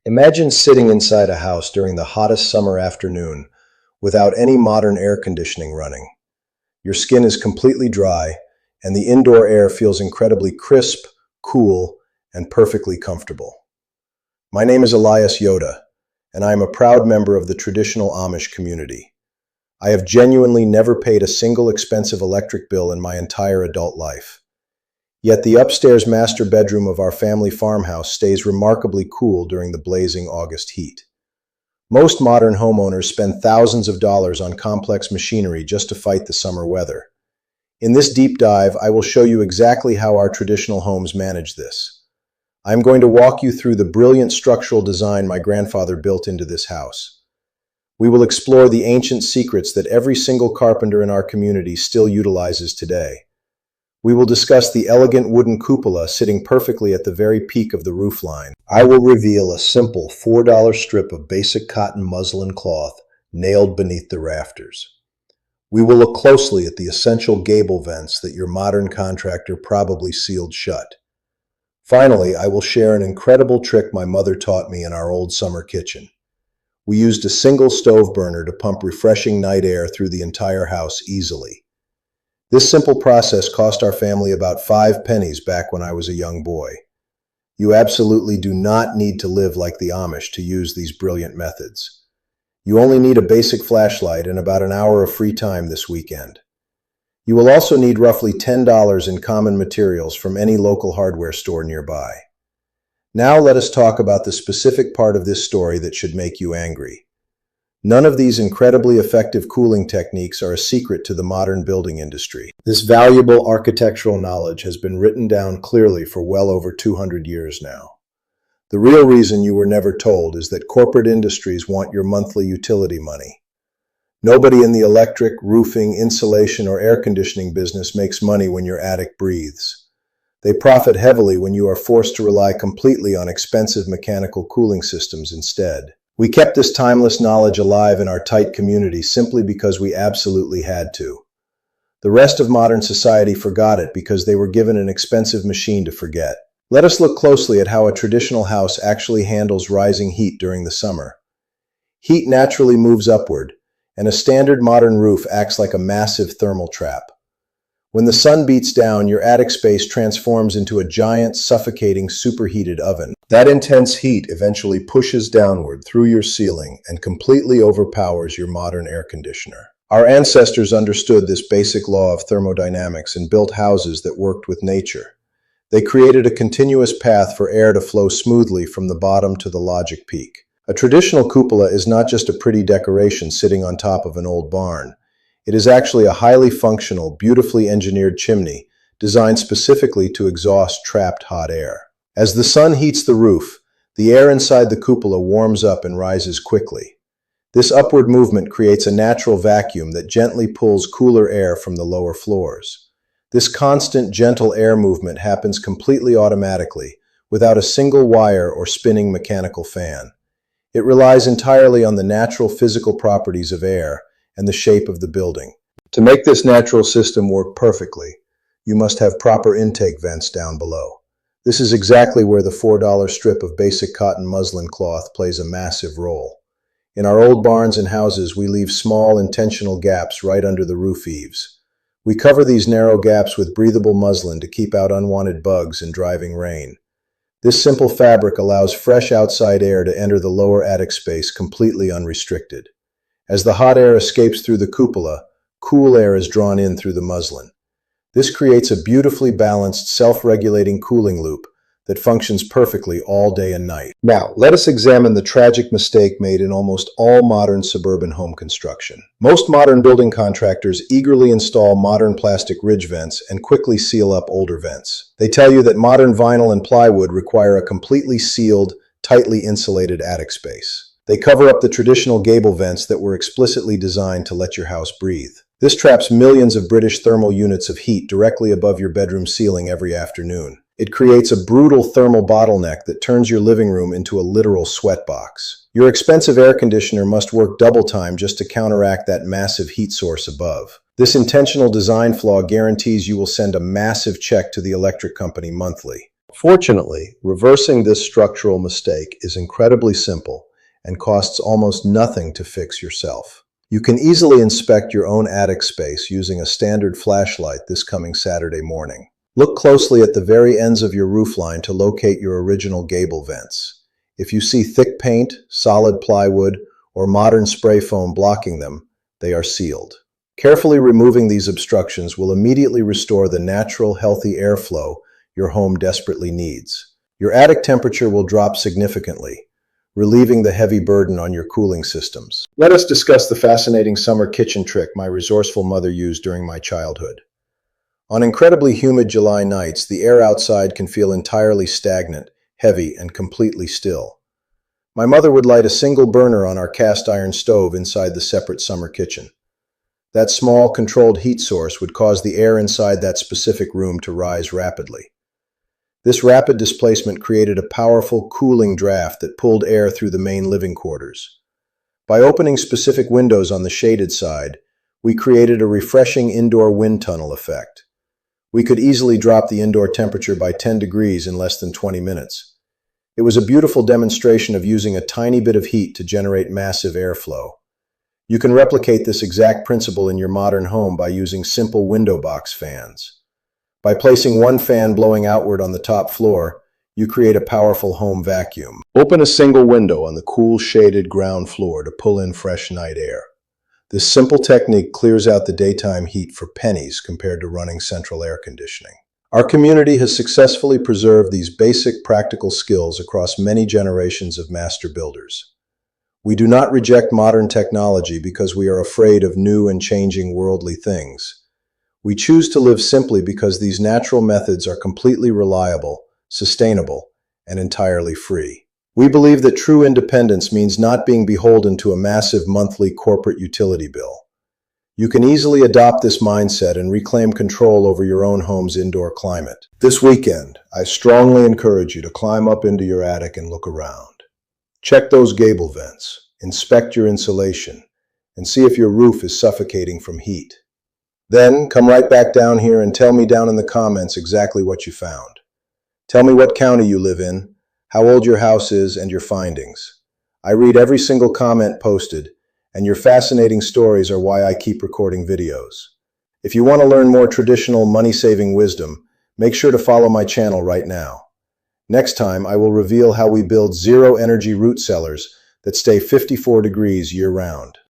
Imagine sitting inside a house during the hottest summer afternoon without any modern air conditioning running. Your skin is completely dry, and the indoor air feels incredibly crisp, cool, and perfectly comfortable. My name is Elias Yoda, and I am a proud member of the traditional Amish community. I have genuinely never paid a single expensive electric bill in my entire adult life. Yet the upstairs master bedroom of our family farmhouse stays remarkably cool during the blazing August heat. Most modern homeowners spend thousands of dollars on complex machinery just to fight the summer weather. In this deep dive, I will show you exactly how our traditional homes manage this. I'm going to walk you through the brilliant structural design my grandfather built into this house. We will explore the ancient secrets that every single carpenter in our community still utilizes today. We will discuss the elegant wooden cupola sitting perfectly at the very peak of the roofline. I will reveal a simple $4 strip of basic cotton muslin cloth nailed beneath the rafters. We will look closely at the essential gable vents that your modern contractor probably sealed shut. Finally, I will share an incredible trick my mother taught me in our old summer kitchen. We used a single stove burner to pump refreshing night air through the entire house easily. This simple process cost our family about 5 pennies back when I was a young boy. You absolutely do not need to live like the Amish to use these brilliant methods. You only need a basic flashlight and about an hour of free time this weekend. You will also need roughly $10 in common materials from any local hardware store nearby. Now let us talk about the specific part of this story that should make you angry. None of these incredibly effective cooling techniques are a secret to the modern building industry. This valuable architectural knowledge has been written down clearly for well over 200 years now. The real reason you were never told is that corporate industries want your monthly utility money. Nobody in the electric, roofing, insulation, or air conditioning business makes money when your attic breathes. They profit heavily when you are forced to rely completely on expensive mechanical cooling systems instead. We kept this timeless knowledge alive in our tight community simply because we absolutely had to. The rest of modern society forgot it because they were given an expensive machine to forget. Let us look closely at how a traditional house actually handles rising heat during the summer. Heat naturally moves upward, and a standard modern roof acts like a massive thermal trap. When the sun beats down, your attic space transforms into a giant, suffocating, superheated oven. That intense heat eventually pushes downward through your ceiling and completely overpowers your modern air conditioner. Our ancestors understood this basic law of thermodynamics and built houses that worked with nature. They created a continuous path for air to flow smoothly from the bottom to the logic peak. A traditional cupola is not just a pretty decoration sitting on top of an old barn. It is actually a highly functional, beautifully engineered chimney designed specifically to exhaust trapped hot air. As the sun heats the roof, the air inside the cupola warms up and rises quickly. This upward movement creates a natural vacuum that gently pulls cooler air from the lower floors. This constant, gentle air movement happens completely automatically, without a single wire or spinning mechanical fan. It relies entirely on the natural physical properties of air and the shape of the building. To make this natural system work perfectly, you must have proper intake vents down below. This is exactly where the $4 strip of basic cotton muslin cloth plays a massive role. In our old barns and houses, we leave small, intentional gaps right under the roof eaves. We cover these narrow gaps with breathable muslin to keep out unwanted bugs and driving rain. This simple fabric allows fresh outside air to enter the lower attic space completely unrestricted. As the hot air escapes through the cupola, cool air is drawn in through the muslin. This creates a beautifully balanced, self-regulating cooling loop that functions perfectly all day and night. Now, let us examine the tragic mistake made in almost all modern suburban home construction. Most modern building contractors eagerly install modern plastic ridge vents and quickly seal up older vents. They tell you that modern vinyl and plywood require a completely sealed, tightly insulated attic space. They cover up the traditional gable vents that were explicitly designed to let your house breathe. This traps millions of British thermal units of heat directly above your bedroom ceiling every afternoon. It creates a brutal thermal bottleneck that turns your living room into a literal sweatbox. Your expensive air conditioner must work double time just to counteract that massive heat source above. This intentional design flaw guarantees you will send a massive check to the electric company monthly. Fortunately, reversing this structural mistake is incredibly simple and costs almost nothing to fix yourself. You can easily inspect your own attic space using a standard flashlight this coming Saturday morning. Look closely at the very ends of your roofline to locate your original gable vents. If you see thick paint, solid plywood, or modern spray foam blocking them, they are sealed. Carefully removing these obstructions will immediately restore the natural, healthy airflow your home desperately needs. Your attic temperature will drop significantly, relieving the heavy burden on your cooling systems. Let us discuss the fascinating summer kitchen trick my resourceful mother used during my childhood. On incredibly humid July nights, the air outside can feel entirely stagnant, heavy, and completely still. My mother would light a single burner on our cast iron stove inside the separate summer kitchen. That small, controlled heat source would cause the air inside that specific room to rise rapidly. This rapid displacement created a powerful cooling draft that pulled air through the main living quarters. By opening specific windows on the shaded side, we created a refreshing indoor wind tunnel effect. We could easily drop the indoor temperature by 10 degrees in less than 20 minutes. It was a beautiful demonstration of using a tiny bit of heat to generate massive airflow. You can replicate this exact principle in your modern home by using simple window box fans. By placing one fan blowing outward on the top floor, you create a powerful home vacuum. Open a single window on the cool, shaded ground floor to pull in fresh night air. This simple technique clears out the daytime heat for pennies compared to running central air conditioning. Our community has successfully preserved these basic practical skills across many generations of master builders. We do not reject modern technology because we are afraid of new and changing worldly things. We choose to live simply because these natural methods are completely reliable, sustainable, and entirely free. We believe that true independence means not being beholden to a massive monthly corporate utility bill. You can easily adopt this mindset and reclaim control over your own home's indoor climate. This weekend, I strongly encourage you to climb up into your attic and look around. Check those gable vents, inspect your insulation, and see if your roof is suffocating from heat. Then, come right back down here and tell me down in the comments exactly what you found. Tell me what county you live in, how old your house is, and your findings. I read every single comment posted, and your fascinating stories are why I keep recording videos. If you want to learn more traditional money-saving wisdom, make sure to follow my channel right now. Next time, I will reveal how we build zero-energy root cellars that stay 54 degrees year-round.